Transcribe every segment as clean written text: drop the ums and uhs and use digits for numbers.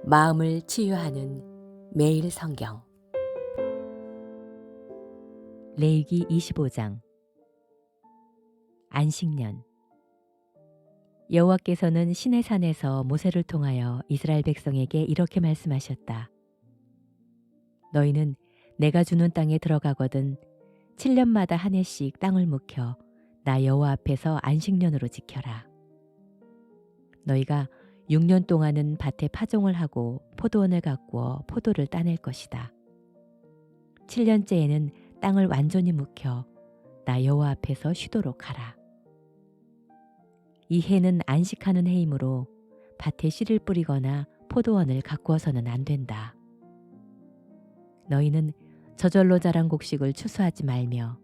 마음을 치유하는 매일 성경. 레위기 25장. 안식년. 여호와께서는 시내산에서 모세를 통하여 이스라엘 백성에게 이렇게 말씀하셨다. 너희는 내가 주는 땅에 들어가거든 7년마다 한 해씩 땅을 묵혀 나 여호와 앞에서 안식년으로 지켜라. 너희가 6년 동안은 밭에 파종을 하고 포도원을 가꾸어 포도를 따낼 것이다. 7년째에는 땅을 완전히 묵혀 나 여호와 앞에서 쉬도록 하라. 이 해는 안식하는 해이므로 밭에 씨를 뿌리거나 포도원을 가꾸어서는 안 된다. 너희는 저절로 자란 곡식을 추수하지 말며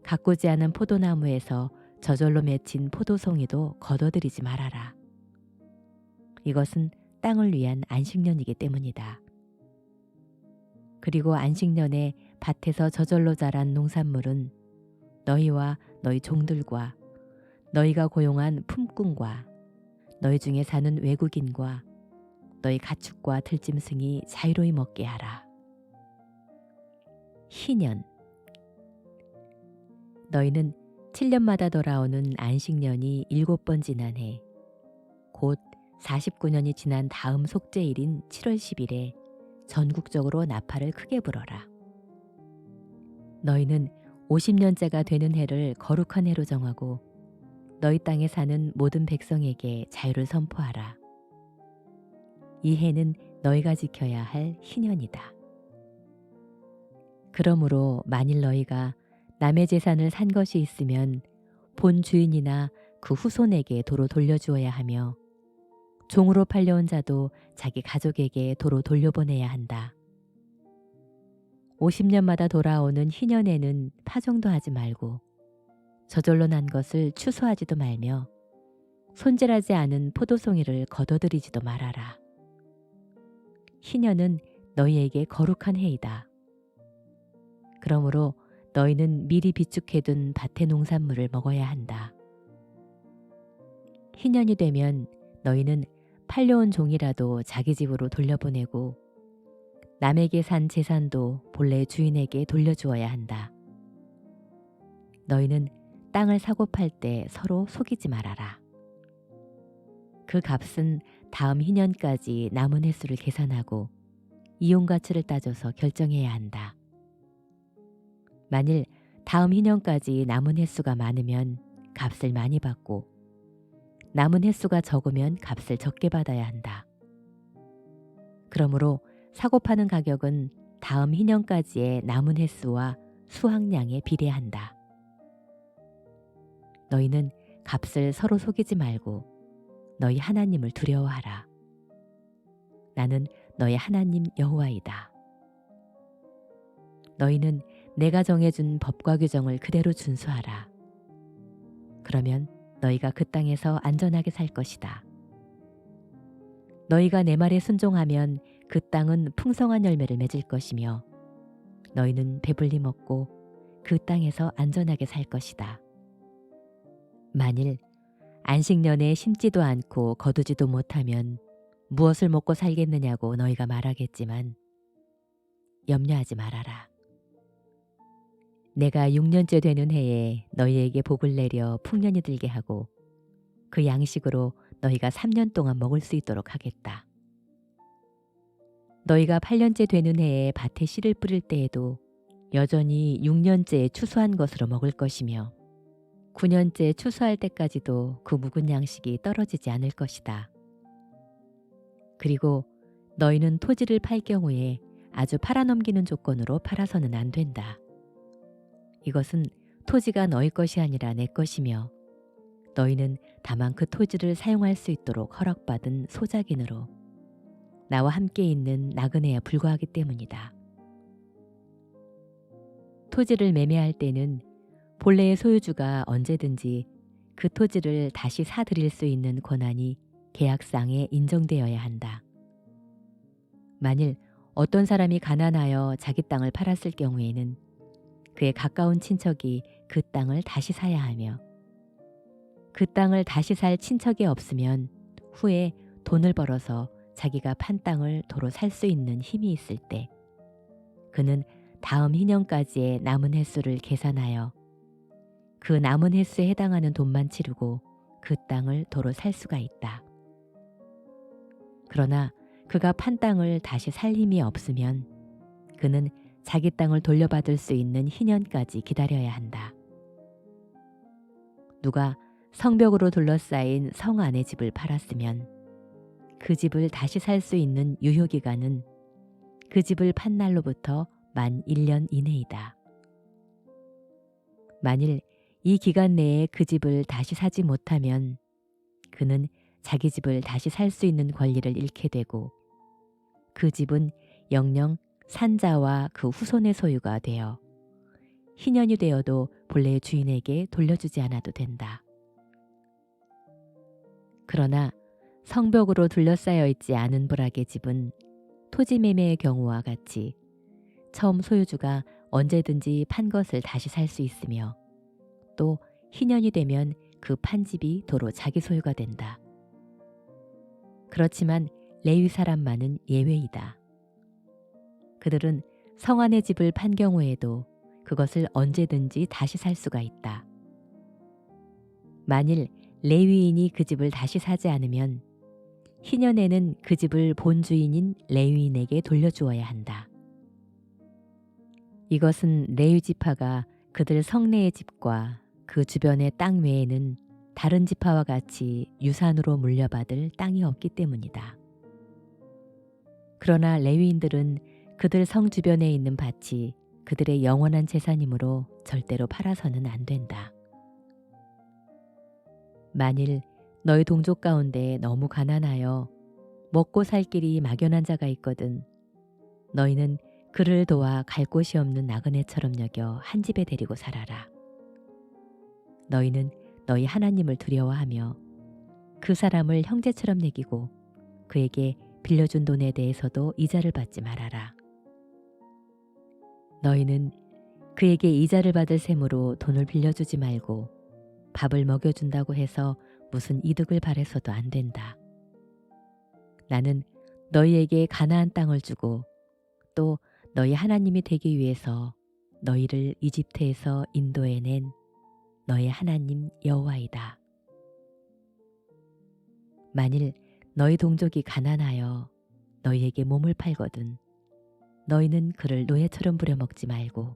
가꾸지 않은 포도나무에서 저절로 맺힌 포도송이도 거둬들이지 말아라. 이것은 땅을 위한 안식년이기 때문이다. 그리고 안식년에 밭에서 저절로 자란 농산물은 너희와 너희 종들과 너희가 고용한 품꾼과 너희 중에 사는 외국인과 너희 가축과 들짐승이 자유로이 먹게 하라. 희년. 너희는 7년마다 돌아오는 안식년이 7번 지난 해, 곧 49년이 지난 다음 속죄일인 7월 10일에 전국적으로 나팔을 크게 불어라. 너희는 50년째가 되는 해를 거룩한 해로 정하고 너희 땅에 사는 모든 백성에게 자유를 선포하라. 이 해는 너희가 지켜야 할 희년이다. 그러므로 만일 너희가 남의 재산을 산 것이 있으면 본 주인이나 그 후손에게 도로 돌려주어야 하며 종으로 팔려온 자도 자기 가족에게 도로 돌려보내야 한다. 50년마다 돌아오는 희년에는 파종도 하지 말고 저절로 난 것을 추수하지도 말며 손질하지 않은 포도송이를 거둬들이지도 말아라. 희년은 너희에게 거룩한 해이다. 그러므로 너희는 미리 비축해둔 밭의 농산물을 먹어야 한다. 희년이 되면 너희는 팔려온 종이라도 자기 집으로 돌려보내고 남에게 산 재산도 본래 주인에게 돌려주어야 한다. 너희는 땅을 사고 팔 때 서로 속이지 말아라. 그 값은 다음 희년까지 남은 횟수를 계산하고 이용 가치를 따져서 결정해야 한다. 만일 다음 희년까지 남은 횟수가 많으면 값을 많이 받고 남은 횟수가 적으면 값을 적게 받아야 한다. 그러므로 사고 파는 가격은 다음 희년까지의 남은 횟수와 수확량에 비례한다. 너희는 값을 서로 속이지 말고 너희 하나님을 두려워하라. 나는 너희 하나님 여호와이다. 너희는 내가 정해준 법과 규정을 그대로 준수하라. 그러면 너희가 그 땅에서 안전하게 살 것이다. 너희가 내 말에 순종하면 그 땅은 풍성한 열매를 맺을 것이며 너희는 배불리 먹고 그 땅에서 안전하게 살 것이다. 만일 안식년에 심지도 않고 거두지도 못하면 무엇을 먹고 살겠느냐고 너희가 말하겠지만 염려하지 말아라. 내가 6년째 되는 해에 너희에게 복을 내려 풍년이 들게 하고 그 양식으로 너희가 3년 동안 먹을 수 있도록 하겠다. 너희가 8년째 되는 해에 밭에 씨를 뿌릴 때에도 여전히 6년째 추수한 것으로 먹을 것이며 9년째 추수할 때까지도 그 묵은 양식이 떨어지지 않을 것이다. 그리고 너희는 토지를 팔 경우에 아주 팔아넘기는 조건으로 팔아서는 안 된다. 이것은 토지가 너희 것이 아니라 내 것이며 너희는 다만 그 토지를 사용할 수 있도록 허락받은 소작인으로 나와 함께 있는 나그네에 불과하기 때문이다. 토지를 매매할 때는 본래의 소유주가 언제든지 그 토지를 다시 사들일 수 있는 권한이 계약상에 인정되어야 한다. 만일 어떤 사람이 가난하여 자기 땅을 팔았을 경우에는 그의 가까운 친척이 그 땅을 다시 사야 하며 그 땅을 다시 살 친척이 없으면 후에 돈을 벌어서 자기가 판 땅을 도로 살 수 있는 힘이 있을 때 그는 다음 희년까지의 남은 횟수를 계산하여 그 남은 횟수에 해당하는 돈만 치르고 그 땅을 도로 살 수가 있다. 그러나 그가 판 땅을 다시 살 힘이 없으면 그는 자기 땅을 돌려받을 수 있는 희년까지 기다려야 한다. 누가 성벽으로 둘러싸인 성 안의 집을 팔았으면 그 집을 다시 살 수 있는 유효기간은 그 집을 판 날로부터 만 1년 이내이다. 만일 이 기간 내에 그 집을 다시 사지 못하면 그는 자기 집을 다시 살 수 있는 권리를 잃게 되고 그 집은 영영 산자와 그 후손의 소유가 되어 희년이 되어도 본래의 주인에게 돌려주지 않아도 된다. 그러나 성벽으로 둘러싸여 있지 않은 부락의 집은 토지 매매의 경우와 같이 처음 소유주가 언제든지 판 것을 다시 살 수 있으며 또 희년이 되면 그 판 집이 도로 자기 소유가 된다. 그렇지만 레위 사람만은 예외이다. 그들은 성 안의 집을 판 경우에도 그것을 언제든지 다시 살 수가 있다. 만일 레위인이 그 집을 다시 사지 않으면 희년에는 그 집을 본 주인인 레위인에게 돌려주어야 한다. 이것은 레위 지파가 그들 성내의 집과 그 주변의 땅 외에는 다른 지파와 같이 유산으로 물려받을 땅이 없기 때문이다. 그러나 레위인들은 그들 성 주변에 있는 밭이 그들의 영원한 재산이므로 절대로 팔아서는 안 된다. 만일 너희 동족 가운데 너무 가난하여 먹고 살 길이 막연한 자가 있거든 너희는 그를 도와 갈 곳이 없는 나그네처럼 여겨 한 집에 데리고 살아라. 너희는 너희 하나님을 두려워하며 그 사람을 형제처럼 여기고 그에게 빌려준 돈에 대해서도 이자를 받지 말아라. 너희는 그에게 이자를 받을 셈으로 돈을 빌려주지 말고 밥을 먹여준다고 해서 무슨 이득을 바래서도 안 된다. 나는 너희에게 가나안 땅을 주고 또 너희 하나님이 되기 위해서 너희를 이집트에서 인도해낸 너희 하나님 여호와이다. 만일 너희 동족이 가난하여 너희에게 몸을 팔거든 너희는 그를 노예처럼 부려먹지 말고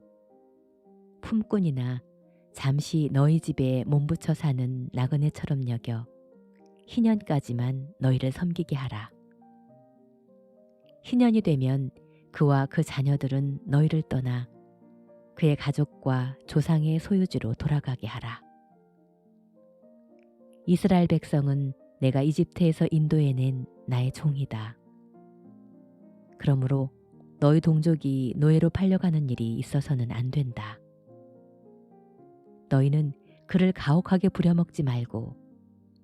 품꾼이나 잠시 너희 집에 몸붙여 사는 나그네처럼 여겨 희년까지만 너희를 섬기게 하라. 희년이 되면 그와 그 자녀들은 너희를 떠나 그의 가족과 조상의 소유지로 돌아가게 하라. 이스라엘 백성은 내가 이집트에서 인도해낸 나의 종이다. 그러므로 너희 동족이 노예로 팔려가는 일이 있어서는 안 된다. 너희는 그를 가혹하게 부려먹지 말고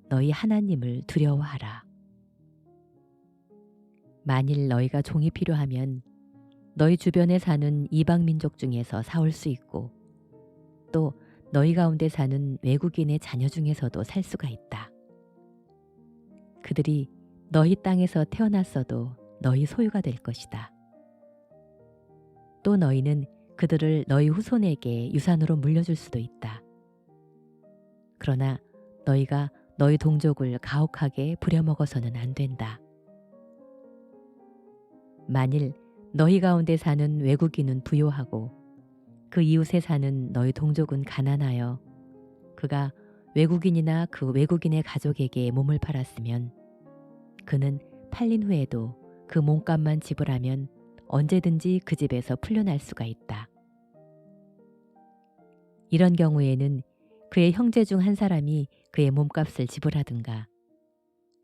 너희 하나님을 두려워하라. 만일 너희가 종이 필요하면 너희 주변에 사는 이방 민족 중에서 사올 수 있고 또 너희 가운데 사는 외국인의 자녀 중에서도 살 수가 있다. 그들이 너희 땅에서 태어났어도 너희 소유가 될 것이다. 또 너희는 그들을 너희 후손에게 유산으로 물려줄 수도 있다. 그러나 너희가 너희 동족을 가혹하게 부려먹어서는 안 된다. 만일 너희 가운데 사는 외국인은 부요하고 그 이웃에 사는 너희 동족은 가난하여 그가 외국인이나 그 외국인의 가족에게 몸을 팔았으면 그는 팔린 후에도 그 몸값만 지불하면 언제든지 그 집에서 풀려날 수가 있다. 이런 경우에는 그의 형제 중 한 사람이 그의 몸값을 지불하든가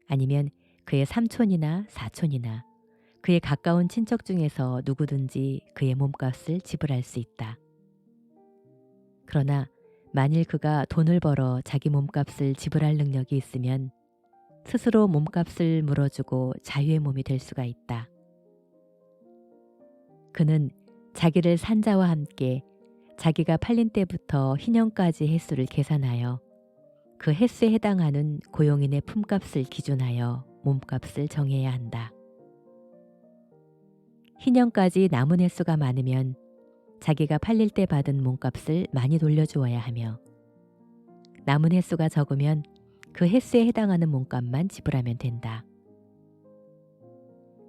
아니면 그의 삼촌이나 사촌이나 그의 가까운 친척 중에서 누구든지 그의 몸값을 지불할 수 있다. 그러나 만일 그가 돈을 벌어 자기 몸값을 지불할 능력이 있으면 스스로 몸값을 물어주고 자유의 몸이 될 수가 있다. 그는 자기를 산 자와 함께 자기가 팔린 때부터 희년까지 횟수를 계산하여 그 횟수에 해당하는 고용인의 품값을 기준하여 몸값을 정해야 한다. 희년까지 남은 횟수가 많으면 자기가 팔릴 때 받은 몸값을 많이 돌려주어야 하며 남은 횟수가 적으면 그 횟수에 해당하는 몸값만 지불하면 된다.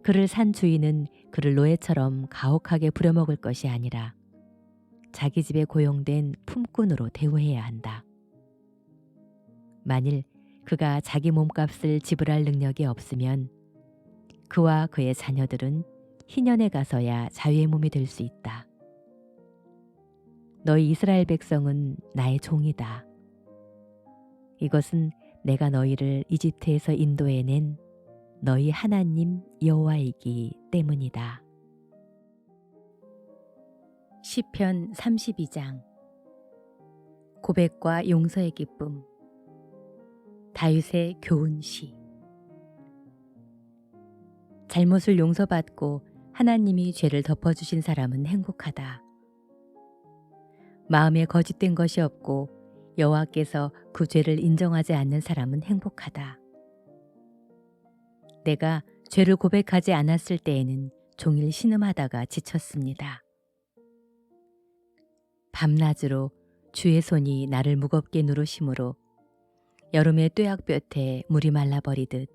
그를 산 주인은 그를 노예처럼 가혹하게 부려먹을 것이 아니라 자기 집에 고용된 품꾼으로 대우해야 한다. 만일 그가 자기 몸값을 지불할 능력이 없으면 그와 그의 자녀들은 희년에 가서야 자유의 몸이 될 수 있다. 너희 이스라엘 백성은 나의 종이다. 이것은 내가 너희를 이집트에서 인도해낸 너희 하나님 여호와이기 때문이다. 시편 32장. 고백과 용서의 기쁨. 다윗의 교훈시. 잘못을 용서받고 하나님이 죄를 덮어주신 사람은 행복하다. 마음에 거짓된 것이 없고 여호와께서 그 죄를 인정하지 않는 사람은 행복하다. 내가 죄를 고백하지 않았을 때에는 종일 신음하다가 지쳤습니다. 밤낮으로 주의 손이 나를 무겁게 누르심으로 여름의 뙤약볕에 물이 말라버리듯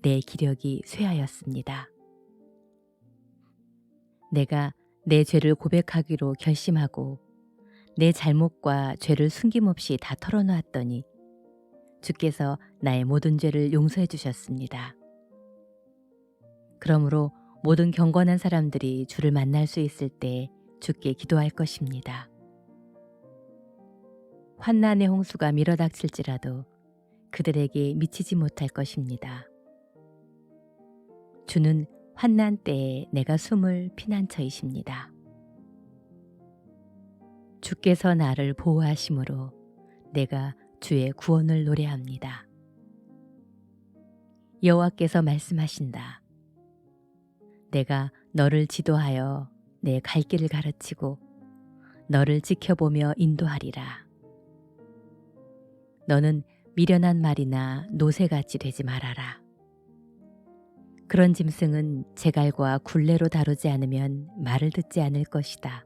내 기력이 쇠하였습니다. 내가 내 죄를 고백하기로 결심하고 내 잘못과 죄를 숨김없이 다 털어놓았더니 주께서 나의 모든 죄를 용서해 주셨습니다. 그러므로 모든 경건한 사람들이 주를 만날 수 있을 때 주께 기도할 것입니다. 환난의 홍수가 밀어닥칠지라도 그들에게 미치지 못할 것입니다. 주는 환난 때에 내가 숨을 피난처이십니다. 주께서 나를 보호하심으로 내가 주의 구원을 노래합니다. 여호와께서 말씀하신다. 내가 너를 지도하여 내 갈 길을 가르치고 너를 지켜보며 인도하리라. 너는 미련한 말이나 노새같이 되지 말아라. 그런 짐승은 제갈과 굴레로 다루지 않으면 말을 듣지 않을 것이다.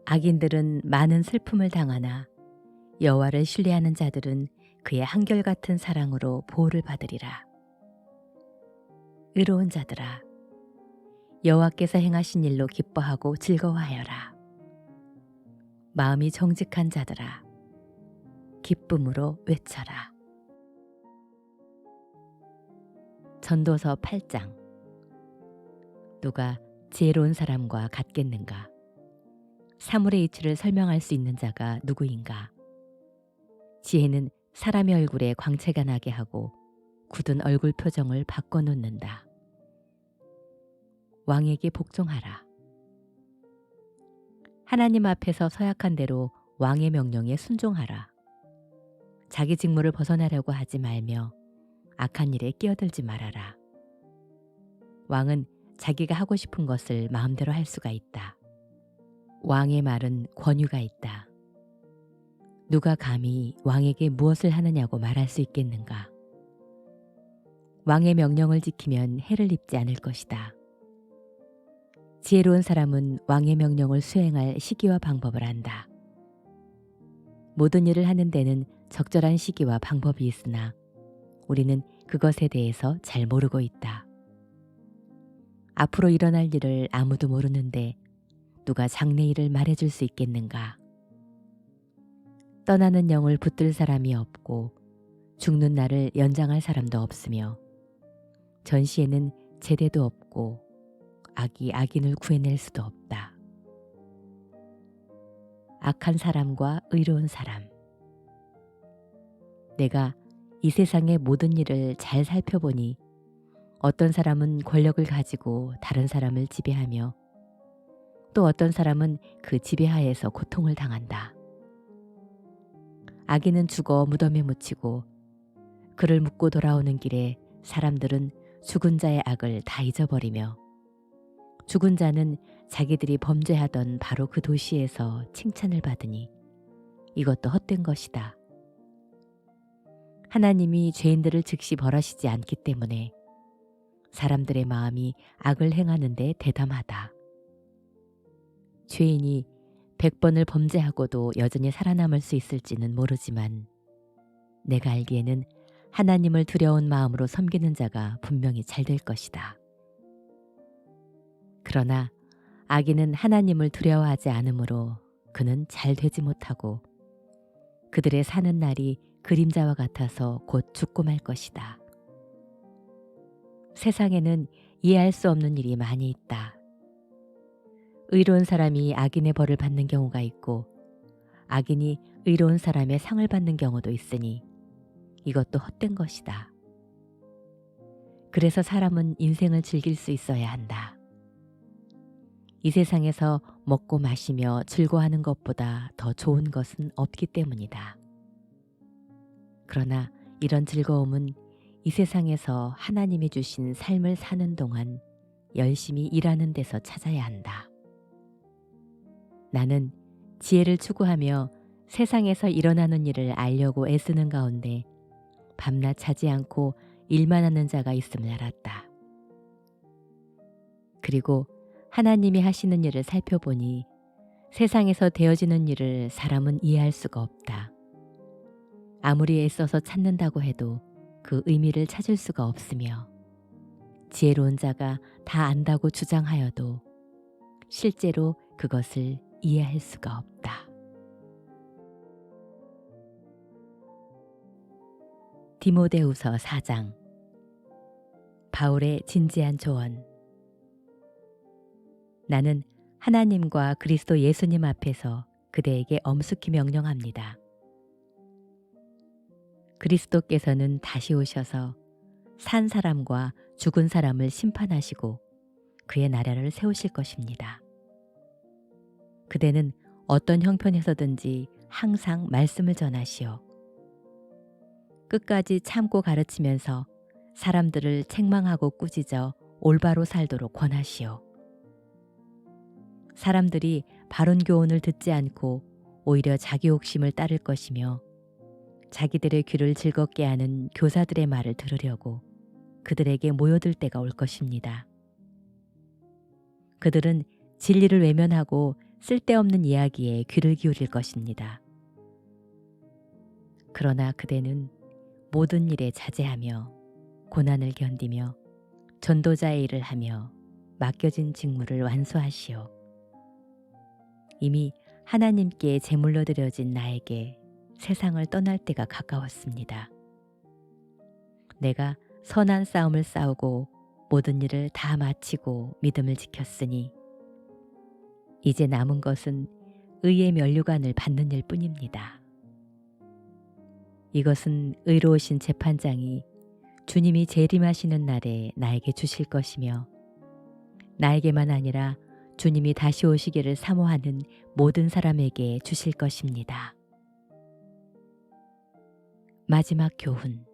악인들은 많은 슬픔을 당하나 여호와를 신뢰하는 자들은 그의 한결같은 사랑으로 보호를 받으리라. 의로운 자들아, 여호와께서 행하신 일로 기뻐하고 즐거워하여라. 마음이 정직한 자들아, 기쁨으로 외쳐라. 전도서 8장. 누가 지혜로운 사람과 같겠는가? 사물의 이치를 설명할 수 있는 자가 누구인가? 지혜는 사람의 얼굴에 광채가 나게 하고 굳은 얼굴 표정을 바꿔놓는다. 왕에게 복종하라. 하나님 앞에서 서약한 대로 왕의 명령에 순종하라. 자기 직무를 벗어나려고 하지 말며 악한 일에 끼어들지 말아라. 왕은 자기가 하고 싶은 것을 마음대로 할 수가 있다. 왕의 말은 권위가 있다. 누가 감히 왕에게 무엇을 하느냐고 말할 수 있겠는가? 왕의 명령을 지키면 해를 입지 않을 것이다. 지혜로운 사람은 왕의 명령을 수행할 시기와 방법을 안다. 모든 일을 하는 데는 적절한 시기와 방법이 있으나 우리는 그것에 대해서 잘 모르고 있다. 앞으로 일어날 일을 아무도 모르는데 누가 장래일을 말해줄 수 있겠는가? 떠나는 영을 붙들 사람이 없고 죽는 날을 연장할 사람도 없으며 전시에는 제대도 없고 악이 악인을 구해낼 수도 없다. 악한 사람과 의로운 사람. 내가 이 세상의 모든 일을 잘 살펴보니 어떤 사람은 권력을 가지고 다른 사람을 지배하며 또 어떤 사람은 그 지배하에서 고통을 당한다. 악인은 죽어 무덤에 묻히고 그를 묻고 돌아오는 길에 사람들은 죽은 자의 악을 다 잊어버리며 죽은 자는 자기들이 범죄하던 바로 그 도시에서 칭찬을 받으니 이것도 헛된 것이다. 하나님이 죄인들을 즉시 벌하시지 않기 때문에 사람들의 마음이 악을 행하는 데 대담하다. 죄인이 100번을 범죄하고도 여전히 살아남을 수 있을지는 모르지만 내가 알기에는 하나님을 두려운 마음으로 섬기는 자가 분명히 잘 될 것이다. 그러나 악인은 하나님을 두려워하지 않으므로 그는 잘 되지 못하고 그들의 사는 날이 그림자와 같아서 곧 죽고 말 것이다. 세상에는 이해할 수 없는 일이 많이 있다. 의로운 사람이 악인의 벌을 받는 경우가 있고 악인이 의로운 사람의 상을 받는 경우도 있으니 이것도 헛된 것이다. 그래서 사람은 인생을 즐길 수 있어야 한다. 이 세상에서 먹고 마시며 즐거워하는 것보다 더 좋은 것은 없기 때문이다. 그러나 이런 즐거움은 이 세상에서 하나님이 주신 삶을 사는 동안 열심히 일하는 데서 찾아야 한다. 나는 지혜를 추구하며 세상에서 일어나는 일을 알려고 애쓰는 가운데 밤낮 자지 않고 일만 하는 자가 있음을 알았다. 그리고 하나님이 하시는 일을 살펴보니 세상에서 되어지는 일을 사람은 이해할 수가 없다. 아무리 애써서 찾는다고 해도 그 의미를 찾을 수가 없으며 지혜로운 자가 다 안다고 주장하여도 실제로 그것을 이해할 수가 없다. 디모데후서 4장. 바울의 진지한 조언. 나는 하나님과 그리스도 예수님 앞에서 그대에게 엄숙히 명령합니다. 그리스도께서는 다시 오셔서 산 사람과 죽은 사람을 심판하시고 그의 나라를 세우실 것입니다. 그대는 어떤 형편에서든지 항상 말씀을 전하시오. 끝까지 참고 가르치면서 사람들을 책망하고 꾸짖어 올바로 살도록 권하시오. 사람들이 바른 교훈을 듣지 않고 오히려 자기 욕심을 따를 것이며 자기들의 귀를 즐겁게 하는 교사들의 말을 들으려고 그들에게 모여들 때가 올 것입니다. 그들은 진리를 외면하고 쓸데없는 이야기에 귀를 기울일 것입니다. 그러나 그대는 모든 일에 자제하며 고난을 견디며 전도자의 일을 하며 맡겨진 직무를 완수하시오. 이미 하나님께 제물로 드려진 나에게 세상을 떠날 때가 가까웠습니다. 내가 선한 싸움을 싸우고 모든 일을 다 마치고 믿음을 지켰으니 이제 남은 것은 의의 면류관을 받는 일 뿐입니다. 이것은 의로우신 재판장이 주님이 재림하시는 날에 나에게 주실 것이며 나에게만 아니라 주님이 다시 오시기를 사모하는 모든 사람에게 주실 것입니다. 마지막 교훈.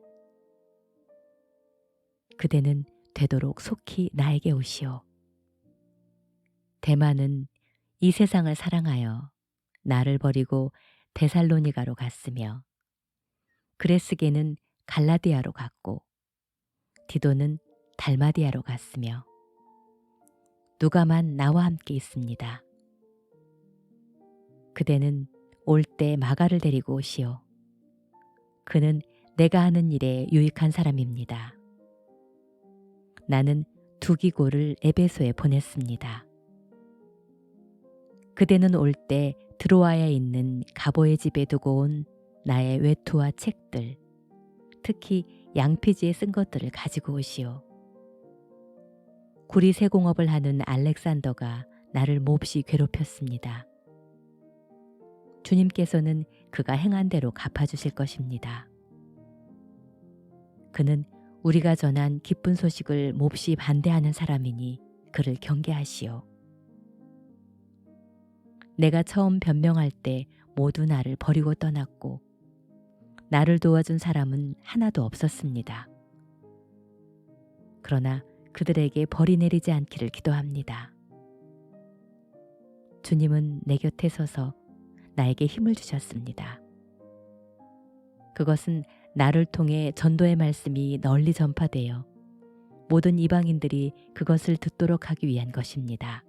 그대는 되도록 속히 나에게 오시오. 데마는 이 세상을 사랑하여 나를 버리고 데살로니가로 갔으며 그레스게는 갈라디아로 갔고 디도는 달마디아로 갔으며 누가만 나와 함께 있습니다. 그대는 올 때 마가를 데리고 오시오. 그는 내가 하는 일에 유익한 사람입니다. 나는 두기고를 에베소에 보냈습니다. 그대는 올 때 드로아에 있는 가보의 집에 두고 온 나의 외투와 책들, 특히 양피지에 쓴 것들을 가지고 오시오. 구리 세공업을 하는 알렉산더가 나를 몹시 괴롭혔습니다. 주님께서는 그가 행한 대로 갚아주실 것입니다. 그는 우리가 전한 기쁜 소식을 몹시 반대하는 사람이니 그를 경계하시오. 내가 처음 변명할 때 모두 나를 버리고 떠났고 나를 도와준 사람은 하나도 없었습니다. 그러나 그들에게 벌이 내리지 않기를 기도합니다. 주님은 내 곁에 서서 나에게 힘을 주셨습니다. 그것은 나를 통해 전도의 말씀이 널리 전파되어 모든 이방인들이 그것을 듣도록 하기 위한 것입니다.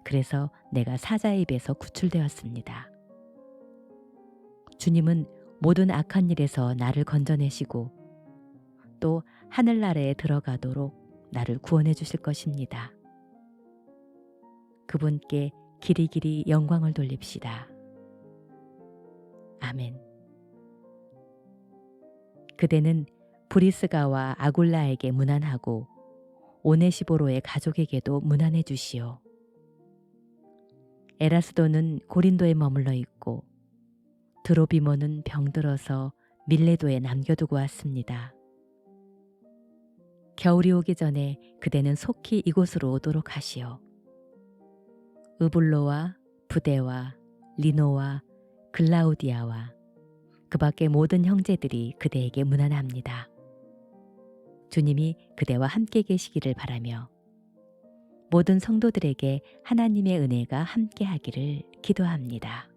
그래서 내가 사자의 입에서 구출되었습니다. 주님은 모든 악한 일에서 나를 건져내시고 또 하늘나라에 들어가도록 나를 구원해 주실 것입니다. 그분께 길이길이 영광을 돌립시다. 아멘. 그대는 브리스가와 아굴라에게 문안하고 오네시보로의 가족에게도 문안해 주시오. 에라스도는 고린도에 머물러 있고 드로비모는 병들어서 밀레도에 남겨두고 왔습니다. 겨울이 오기 전에 그대는 속히 이곳으로 오도록 하시오. 으불로와 부데와 리노와 글라우디아와 그 밖의 모든 형제들이 그대에게 문안합니다. 주님이 그대와 함께 계시기를 바라며 모든 성도들에게 하나님의 은혜가 함께 하기를 기도합니다.